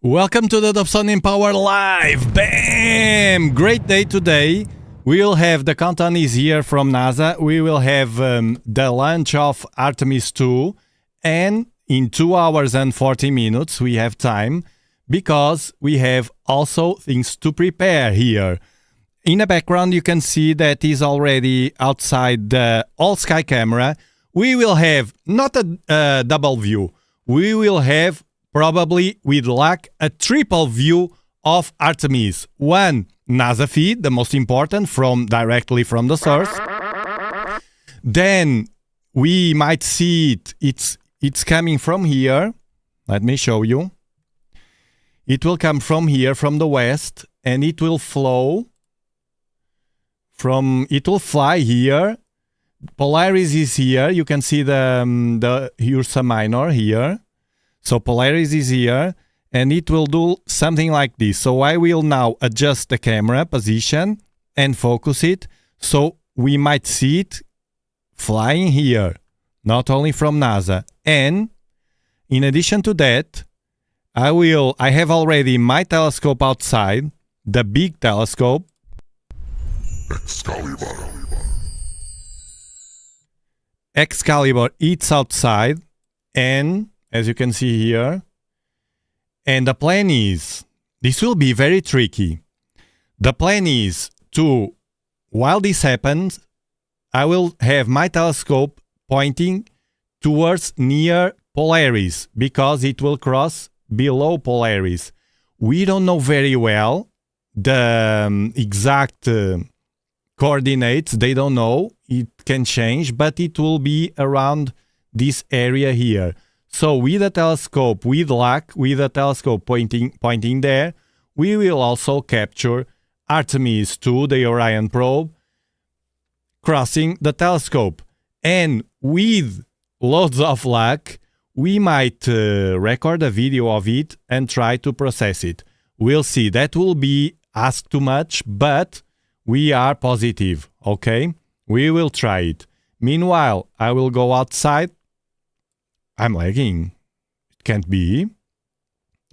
Welcome to the Dobsonian Power Live! Bam! Great day today. We'll have the countdown is here from NASA. We will have the launch of Artemis II. And in 2 hours and 40 minutes we have time because we have also things to prepare here. In the background you can see that is already outside the all-sky camera. We will have not a double view. We will have probably, with luck, a triple view of Artemis. One NASA feed, the most important, directly from the source. Then we might see it's coming from here. Let me show you. It will come from here, from the west, and it will flow it will fly here. Polaris is here. You can see the Ursa Minor here. So Polaris is here, and it will do something like this. So I will now adjust the camera position and focus it, so we might see it flying here, not only from NASA. And in addition to that, I have already my telescope outside, the big telescope. Excalibur, it's outside, and as you can see here, and the plan is, this will be very tricky. The plan is to, while this happens, I will have my telescope pointing towards near Polaris, because it will cross below Polaris. We don't know very well the exact coordinates, they don't know, it can change, but it will be around this area here. So with a telescope, with luck, with a telescope pointing there, we will also capture Artemis II, the Orion probe, crossing the telescope. And with loads of luck, we might record a video of it and try to process it. We'll see. That will be asked too much, but we are positive, okay? We will try it. Meanwhile, I will go outside. I'm lagging. It can't be.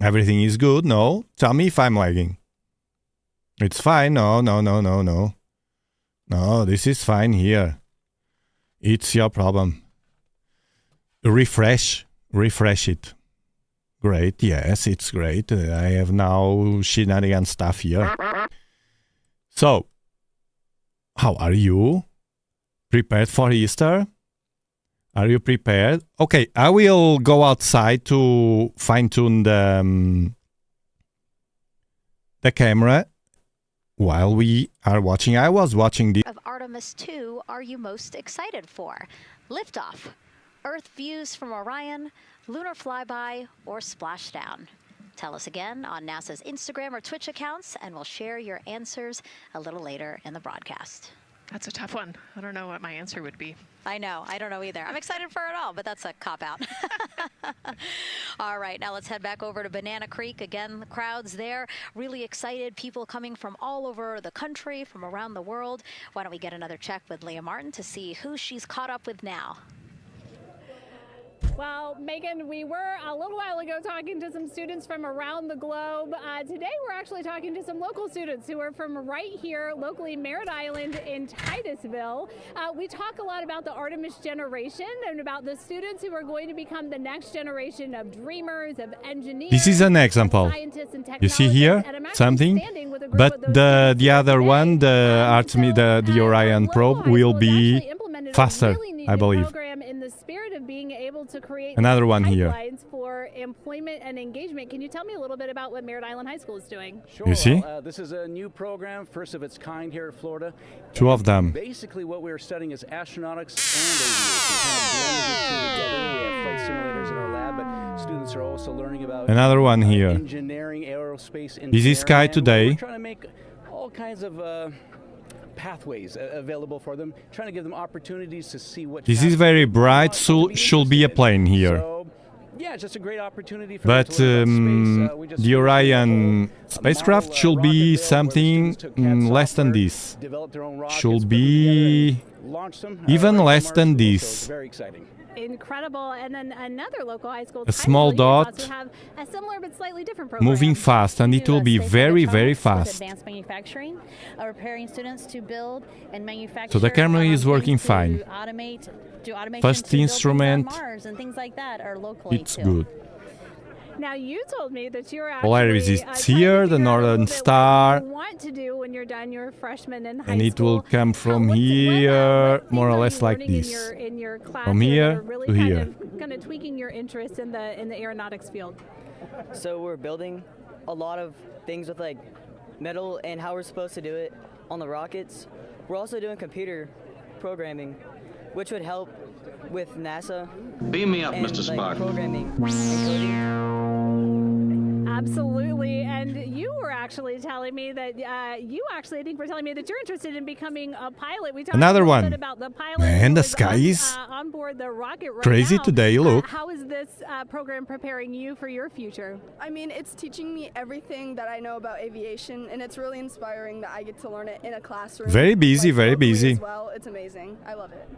Everything is good. No. Tell me if I'm lagging. It's fine. No. No, this is fine here. It's your problem. Refresh it. Great. Yes, it's great. I have now shenanigan stuff here. So, how are you? Prepared for Easter? Are you prepared? Okay, I will go outside to fine-tune the camera while we are watching. I was watching this. Of Artemis II are you most excited for? Liftoff, Earth views from Orion, lunar flyby, or splashdown? Tell us again on NASA's Instagram or Twitch accounts, and we'll share your answers a little later in the broadcast. That's a tough one. I don't know what my answer would be. I know. I don't know either. I'm excited for it all, but that's a cop-out. All right, now let's head back over to Banana Creek. Again, the crowds there, really excited. People coming from all over the country, from around the world. Why don't we get another check with Leah Martin to see who she's caught up with now. Well, Megan, we were a little while ago talking to some students from around the globe. Today, we're actually talking to some local students who are from right here, locally, Merritt Island in Titusville. We talk a lot about the Artemis generation and about the students who are going to become the next generation of dreamers, of engineers. This is an example. You see here something, but the other one, the Artemis, the Orion probe, will be faster, I believe. In the spirit of being able to create another one here for employment and engagement. Can you tell me a little bit about what Merritt Island High School is doing? Sure. You see? This is a new program, first of its kind here in Florida. Two of them. Basically what we're studying is astronautics and aviation. Kind of blended it together. We have flight simulators in our lab, but students are also learning about another one here. Engineering, aerospace, This is Sky today. We're trying to make all kinds of pathways available for them, trying to give them opportunities to see what. This is very bright, so should be a plane here. So, yeah, just a great opportunity for but the Orion spacecraft should be something less than this. Should be even less than this. Very exciting. Incredible. And then another local high school, A small dot. also have a similar but slightly different program. Moving fast, and it will be very, very fast. Advanced manufacturing, preparing students to build and manufacture. So the camera is working things to fine. do automation First to build things on instrument, Mars and things like that are locally it's too. good. Now you told me that you're Polaris actually is trying to here, the figure out a Northern little bit Star. what you want to do when you're done your freshman in high And it will school. come from What here, more or things are less you like learning this. in your class From here that here are really to here. kind of tweaking your interest in the aeronautics field. So we're building a lot of things with like metal and how we're supposed to do it on the rockets. We're also doing computer programming, which would help with NASA. Beam me up, and, Mr. like, Spock. programming and coding. Absolutely. And you were actually telling me that I think were telling me that you're interested in becoming a pilot. We talked Another a little one. bit about the pilot. Man, who the is sky is on board the rocket right crazy now. today, look. How is this program preparing you for your future? I mean, it's teaching me everything that I know about aviation, and it's really inspiring that I get to learn it in a classroom. Very busy, like, very locally busy. As well, it's amazing. I love it.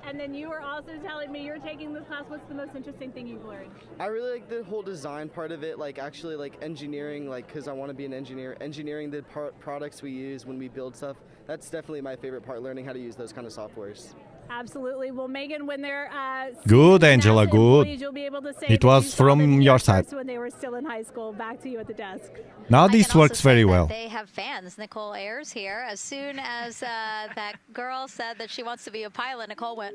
And then you were also telling me you're taking this class. What's the most interesting thing you've learned? I really like the whole design part of it, like actually like engineering, like because I want to be an engineer. Engineering the products we use when we build stuff, that's definitely my favorite part, learning how to use those kind of softwares. Absolutely. Well, Megan, when they're Good, Angela, good. you'll be able to say It that was you saw from them here your side. first when they were still in high school. Back to you at the desk. Now I this can also works say very that well. They have fans. Nicole Ayers here. As soon as that girl said that she wants to be a pilot, Nicole went.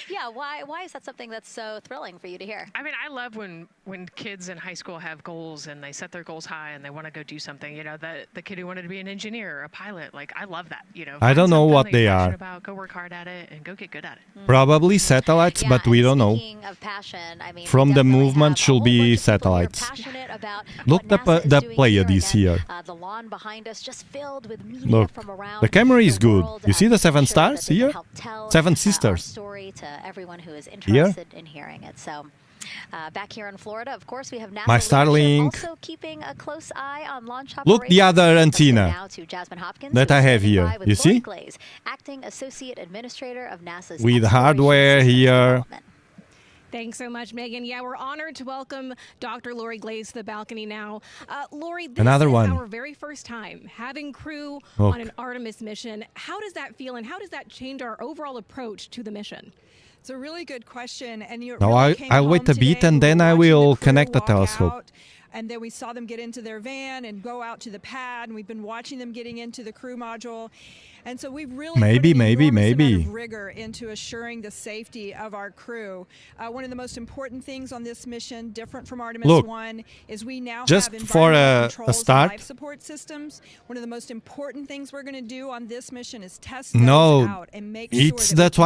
Yeah, why is that something that's so thrilling for you to hear? I mean, I love when kids in high school have goals and they set their goals high and they want to go do something. You know, the kid who wanted to be an engineer or a pilot, like I love that. You know, I don't find know something what that they you're are. passionate about, go work hard at it and go get good at it. Probably satellites, Yeah, but we and don't know. speaking of passion, I mean, From we the definitely movement have a should whole be bunch of people who are satellites. passionate about Look, what NASA is the doing Pleiades is Again, here. the lawn behind us just filled with media Look, from around the camera is the good. world, You see the to seven make sure that stars they can here? help tell, Seven our sisters. story to everyone who is Here? interested in hearing it. So. Back here in Florida, of course, we have NASA My leadership Starlink. also keeping a close eye on launch Look, the operations. other Let's go antenna now to Jasmine Hopkins, that who's I have standing here. by with You Lori see? Glaze, acting associate administrator of NASA's With Exploration hardware Systems here. Development. Thanks so much, Megan. Yeah, we're honored to welcome Dr. Lori Glaze to the balcony now. Lori, this Another is one. our very first time having crew Look. on an Artemis mission. How does that feel, and how does that change our overall approach to the mission? It's a really good question. And you Now really came I'll wait home a bit today. and We then were I watching the will crew connect the walk telescope. out, and then we saw them get into their van and go out to the pad, and we've been watching them getting into the crew module. And so we've really Maybe, put an maybe, enormous amount maybe. of rigor into assuring the safety of our crew. One of the most important things on this mission, different from Artemis Look, 1, is we now just have for environmental a controls and start. life support systems. One of the most important things we're going to do on this mission is test No, those out and make it's sure the that we can keep our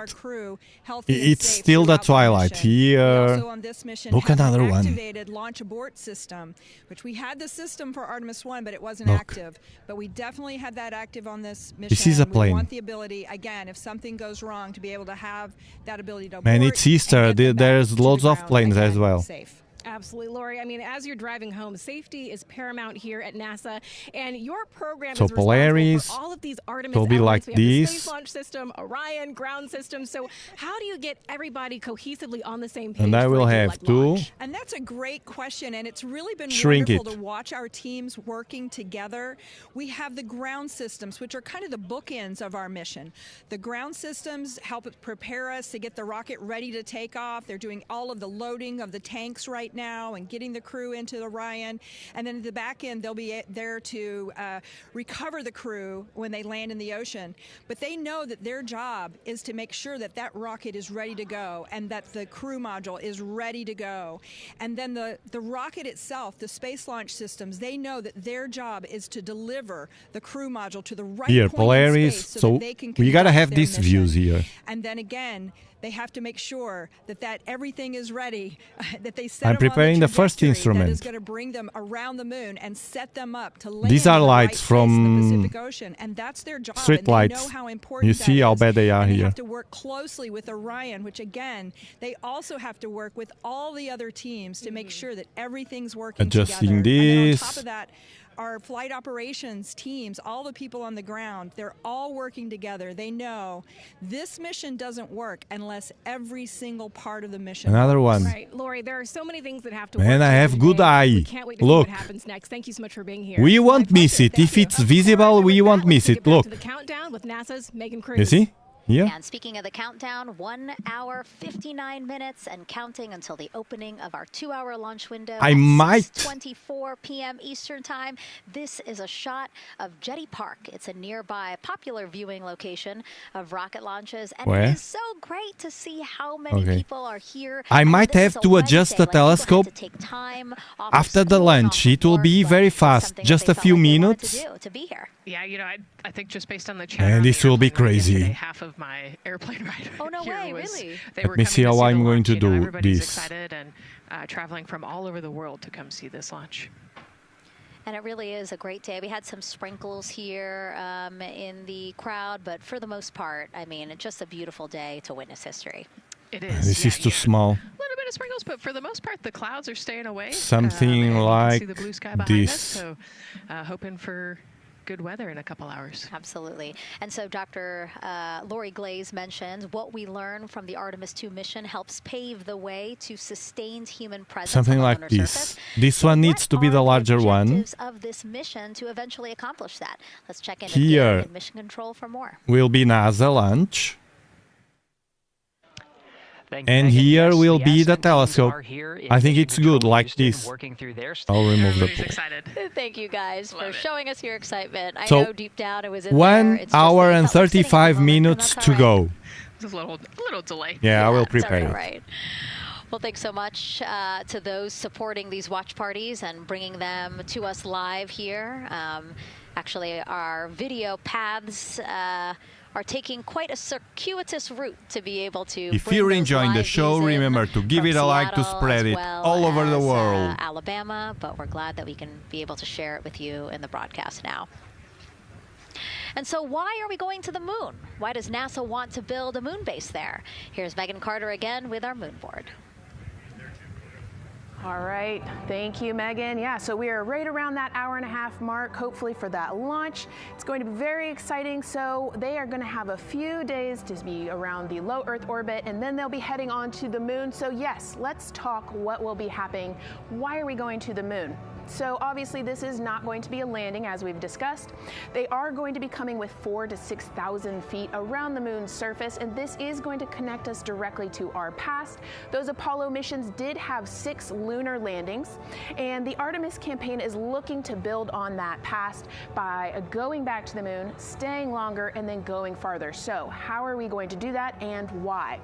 twilight. crew healthy and It's safe still the throughout twilight. mission. We Here, also on this mission look, have another an one. activated launch abort system, which we had the system for Artemis 1, but it wasn't Look. active. But we definitely had that active on this mission. This is a We plane. want the ability, again, if something goes wrong, to be able to have that ability to abort. Man, it's Easter. and get them back There's to the loads of ground planes as again, well. safe. Absolutely, Lori. I mean, as you're driving home, safety is paramount here at NASA, and your program So is responsible Polaris for all of these Artemis will be elements. like We have the this. Space Launch System, Orion, ground system. So how do you get everybody cohesively on the same page? And I for a will day have like to launch? And that's a great question, and it's really been Shrink wonderful it. to watch our teams working together. We have the ground systems, which are kind of the bookends of our mission. The ground systems help prepare us to get the rocket ready to take off. They're doing all of the loading of the tanks right now and getting the crew into Orion. And then at the back end, they'll be there to recover the crew when they land in the ocean. But they know that their job is to make sure that that rocket is ready to go and that the crew module is ready to go. And then the rocket itself, the space launch systems, they know that their job is to deliver the crew module to the right Here, point in Polaris. space so So that they can we gotta conduct have their these mission. views here. And then again, They have to make sure that everything is ready, that they set I'm them on preparing the first trajectory instrument. that is going to bring them around the moon and set them up to land These are in the lights right from place in the Pacific Ocean, and that's their job. street and they lights. know how important You that see how is. bad they are and here. They have to work closely with Orion, which again, they also have to work with all the other teams to make sure that everything's working Adjusting together. And then on this. top of that, our flight operations teams, all the people on the ground, they're all working together. They know this mission doesn't work unless every single part of the mission Another works. one. Right, Lori, there are so many things that have to Man, work. I have every good day. eye. We can't wait to Look. see what happens next. Thank you so much for being here. We won't miss it. If it's visible, we won't miss it. Look. To the countdown with NASA's Megan You Cruz. see? Here. And speaking of the countdown, 1 hour, 59 minutes and counting until the opening of our 2-hour launch window. I at might- 6:24 p.m. Eastern Time. This is a shot of Jetty Park. It's a nearby popular viewing location of rocket launches. And Where? it is so great to see how many Okay. people are here. I And might this have is a to adjust Wednesday. the telescope. People had to take time off of After the school and lunch, off of it will work, be but very it's fast, something just that a they few felt like they wanted minutes. to be here. Yeah, I think just based on the chat. Man, on the this will be airplane ride crazy. yesterday, half of my airplane ride. Oh, no here way, was- really? They Let were me coming see how the I'm going launch. to You know, do everybody's this. excited and traveling from all over the world to come see this launch. And it really is a great day. We had some sprinkles here in the crowd, but for the most part, I mean, it's just a beautiful day to witness history. It is. This yeah, is too yeah. small. A little bit of sprinkles, but for the most part, the clouds are staying away. Something and you can like see the blue sky behind us, this. so hoping for good weather in a couple hours. Absolutely. And so Dr. Lori Glaze mentioned what we learned from the Artemis II mission helps pave the way to sustained human presence Something on the like lunar this. surface. This So one needs what to be are the larger one. objectives of this mission to eventually accomplish that? Let's check in with Here. Gary in Mission Control for more. Will be NASA launch. Thank you, And Megan. here Yes, will the be the ascent teams telescope. are here in I think Mission it's good Control like Houston, this. working through their I'll remove the Everybody's pool. excited. Thank you guys for showing us your excitement. I So, know deep down it was in there. 1 It's just hour that it and felt like sitting in the 35 moment, and minutes that's to all right. go. There's a little delay. Yeah, I will That's prepare all it. right. Well, thanks so much to those supporting these watch parties and bringing them to us live here. Actually, our video paths are taking quite a circuitous route to be able to If bring you're those enjoying the live show, views in remember to give from it a like to Seattle spread as it well all over the as, world. Alabama, but we're glad that we can be able to share it with you in the broadcast now. And so why are we going to the moon? Why does NASA want to build a moon base there? Here's Megan Carter again with our moon board. All right, thank you, Megan. Yeah, so we are right around that hour-and-a-half mark, hopefully for that launch. It's going to be very exciting. So they are going to have a few days to be around the low Earth orbit, and then they'll be heading on to the moon. So yes, let's talk what will be happening. Why are we going to the moon? So obviously this is not going to be a landing, as we've discussed. They are going to be coming with 4,000 to 6,000 feet around the moon's surface, and this is going to connect us directly to our past. Those Apollo missions did have 6 lunar landings, and the Artemis campaign is looking to build on that past by going back to the moon, staying longer, and then going farther. So how are we going to do that, and why?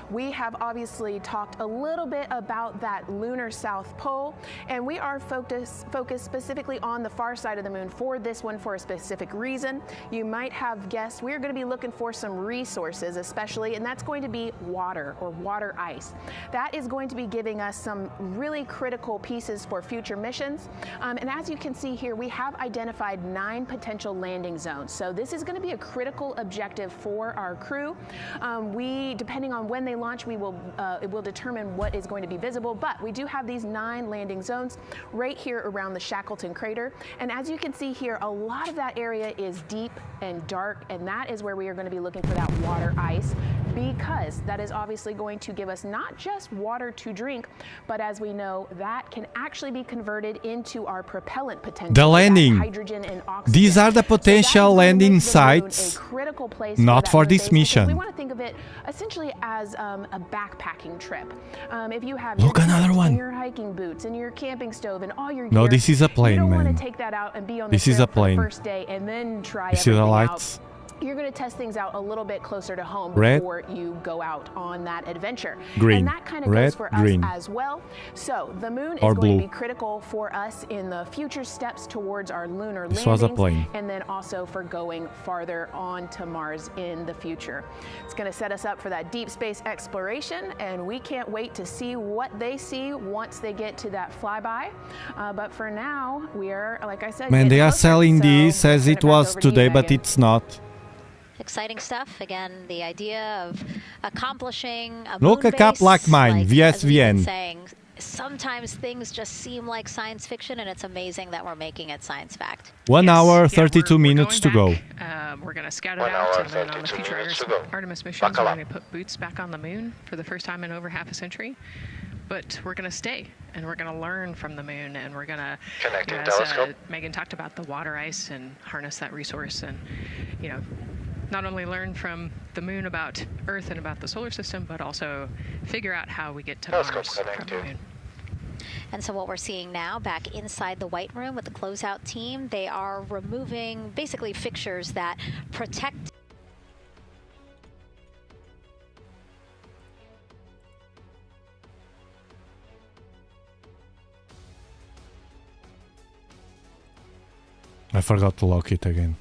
We have obviously talked a little bit about that lunar South Pole, and we are focused specifically on the far side of the moon for this one for a specific reason. You might have guessed we're going to be looking for some resources especially, and that's going to be water or water ice. That is going to be giving us some really critical pieces for future missions. And as you can see here, we have identified 9 potential landing zones. So this is going to be a critical objective for our crew. Depending on when they launch, it will determine what is going to be visible, but we do have these 9 landing zones right here around the Shackleton crater. And as you can see here, a lot of that area is deep and dark, and that is where we are going to be looking for that water ice, because that is obviously going to give us not just water to drink, but as we know, that can actually be converted into our propellant potential. The landing. Hydrogen and oxygen. These are the potential landing sites, not for this mission. We want to think of it essentially as a backpacking trip. If you have Look, your another tent one. and your hiking boots and your camping stove and all your No, gear, this is a plane, you don't man. want to take that out and be on the This is trail a for the plane. first day and then try You see the everything lights? out you're going to test things out a little bit closer to home Red. before you go out on that adventure. Green. And that kind of Red, goes for green. us as well. So the moon is Or going blue. to be critical for us in the future steps towards our lunar This landings, was a plane. and then also for going farther on to Mars in the future. It's going to set us up for that deep space exploration, and we can't wait to see what they see once they get to that flyby. But for now, we are, like I said, Man, getting they are closer. selling So this I'm as gonna it pass was over to you, today, but Megan. it's not. Exciting stuff. Again, the idea of accomplishing a Look, moon a cup base, like mine, as we've been VSVN. saying, sometimes things just seem like science fiction, and it's amazing that we're making it science fact. 1 Yes, hour, yeah, 32 we're minutes to going go. back. We're going to scout it 1 out, hour, and then on the 32 future minutes to go. Artemis missions, Buckle we're up. going to put boots back on the moon for the first time in over half a century. But we're going to stay, and we're going to learn from the moon, and we're going to, Connecting as telescope. Megan talked about, the water ice and harness that resource, and not only learn from the moon about Earth and about the solar system, but also figure out how we get to Telescope Mars from the connected. moon. And so what we're seeing now back inside the White Room with the closeout team, they are removing basically fixtures that protect I forgot to lock it again.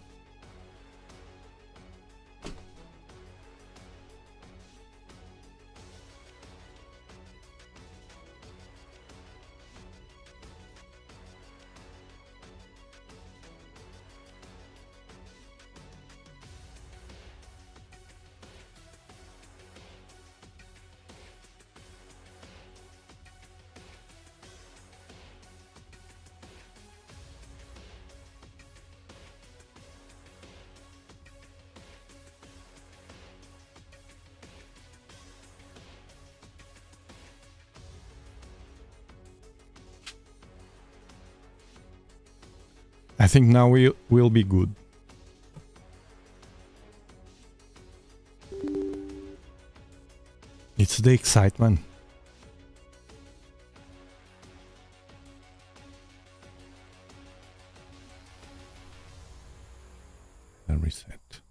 I think now we will be good. It's the excitement. And reset.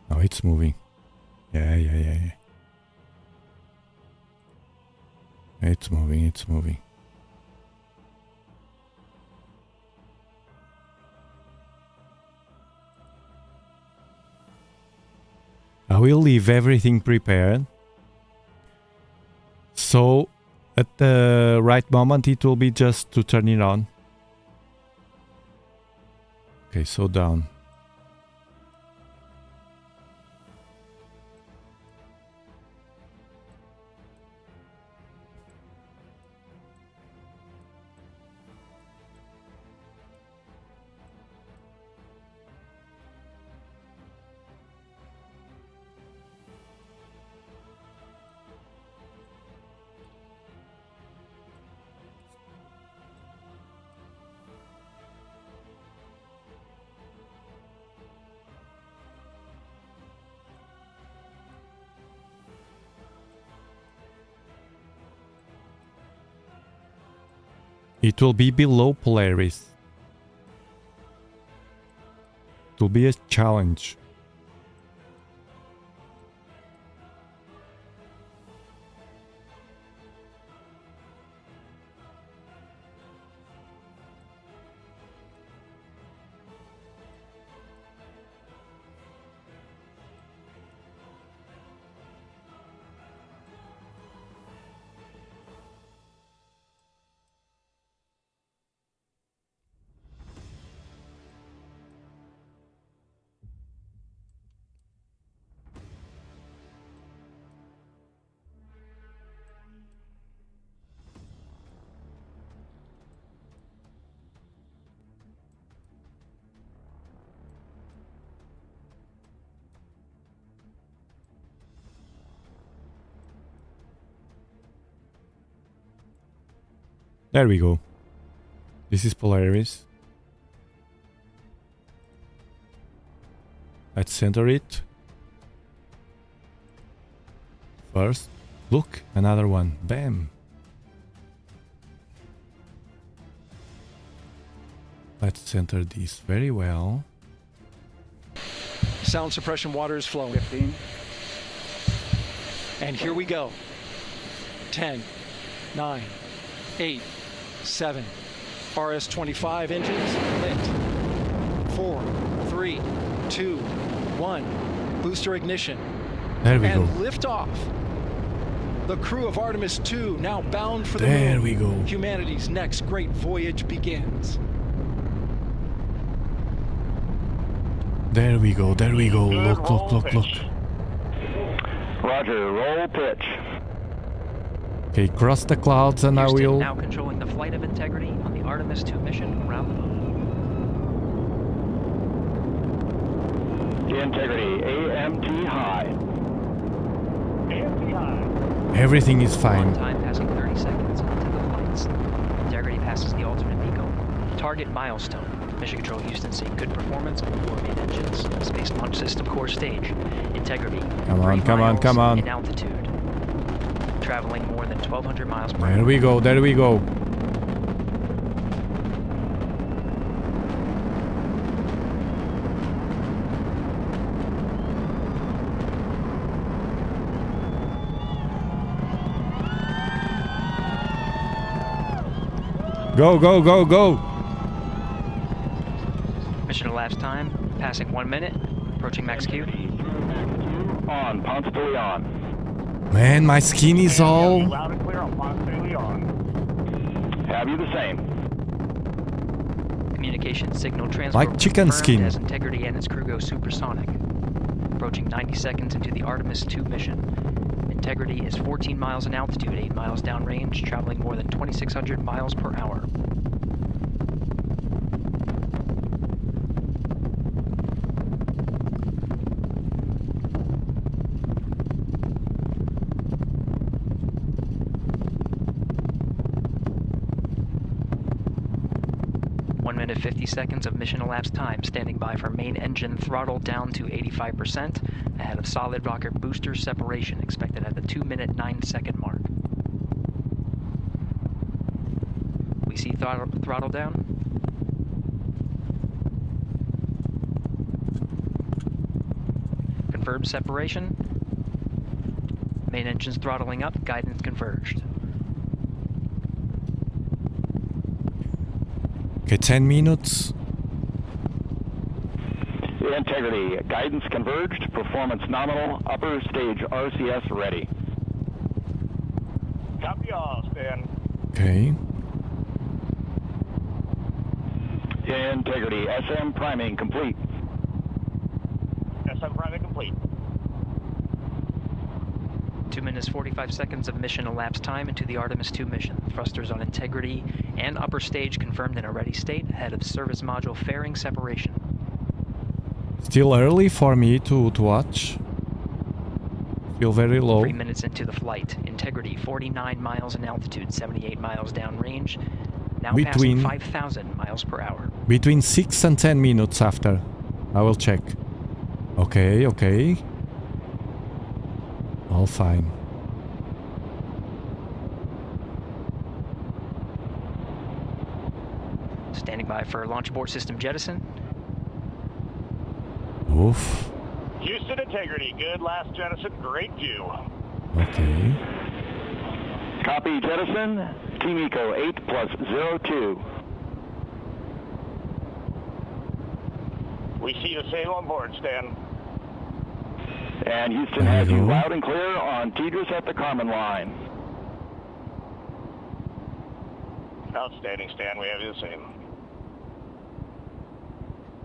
Oh, it's moving. Yeah. It's moving. I will leave everything prepared. So, at the right moment, it will be just to turn it on. Okay, so down. It will be below Polaris. It will be a challenge. There we go. This is Polaris. Let's center it first. Look, another one. Bam. Let's center these very well. Sound suppression water is flowing. 15. And here we go. 10, 9, 8, 7. RS-25 engines lit. 4, 3, 2, 1. Booster ignition. There we and go. lift off. The crew of Artemis II now bound for the There moon. we go. Humanity's next great voyage begins. There we go. There we go. Look, look, look, look. Roger, roll pitch. Okay, cross the clouds and I Houston will... now controlling the flight of Integrity on the Artemis II mission around the moon. Integrity, AMT high. AMT high. Everything is fine. Time passing 30 seconds into the flights. Integrity passes the alternate MECO. Target milestone. Mission Control Houston seeing good performance on the 4 main engines. Space Launch System core stage. Integrity. Come on, come on, come on. In altitude. Traveling more than 1,200 miles per hour. There we go, there we go. Go, go, go, go. Mission elapsed time, passing 1 minute, approaching max Q. On, Ponce de Leon. Man, my skin is all... Loud and clear on Ponce de Leon. Have you the same? Communication signal transfer Like chicken confirmed skin. as Integrity and its crew go supersonic. Approaching 90 seconds into the Artemis II mission. Integrity is 14 miles in altitude, 8 miles downrange, traveling more than 2,600 miles per hour. Minute 50 seconds of mission elapsed time, standing by for main engine throttle down to 85%, ahead of solid rocket booster separation expected at the 2-minute 9-second mark. We see throttle down. Confirmed separation. Main engine's throttling up, guidance converged. Okay, 10 minutes. Integrity, guidance converged, performance nominal, upper stage RCS ready. Copy all, Stan. Okay. Integrity, SM priming complete. SM priming complete. 2 minutes 45 seconds of mission elapsed time into the Artemis II mission. Thrusters on Integrity and upper stage confirmed in a ready state ahead of service module fairing separation. Still early for me to watch. Feel very low. 3 minutes into the flight. Integrity 49 miles in altitude, 78 miles downrange. Now passing 5,000 miles per hour. Between 6 and 10 minutes after. I will check. Okay, okay. All fine. Standing by for launch abort system jettison. Oof. Houston Integrity, good last jettison, great view. Okay. Copy jettison, Team Eco 8+02. We see the same on board, Stan. And Houston has you loud and clear on Tidris at the Carmen line. Outstanding, Stan. We have you the same.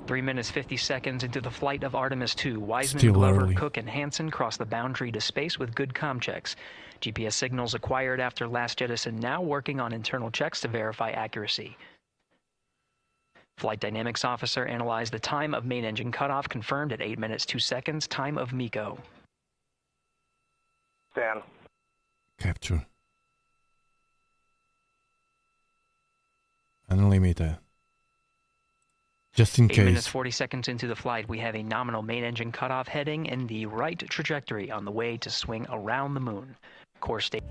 3 minutes 50 seconds into the flight of Artemis II. Wiseman, Still Glover, early. Cook, and Hansen cross the boundary to space with good comm checks. GPS signals acquired after last jettison now working on internal checks to verify accuracy. Flight Dynamics Officer analyzed the time of main engine cutoff, confirmed at 8 minutes 2 seconds, time of MECO. Stan. Capture. Unlimited. Just in 8 minutes case. 40 seconds into the flight, we have a nominal main engine cutoff heading in the right trajectory on the way to swing around the moon. core state.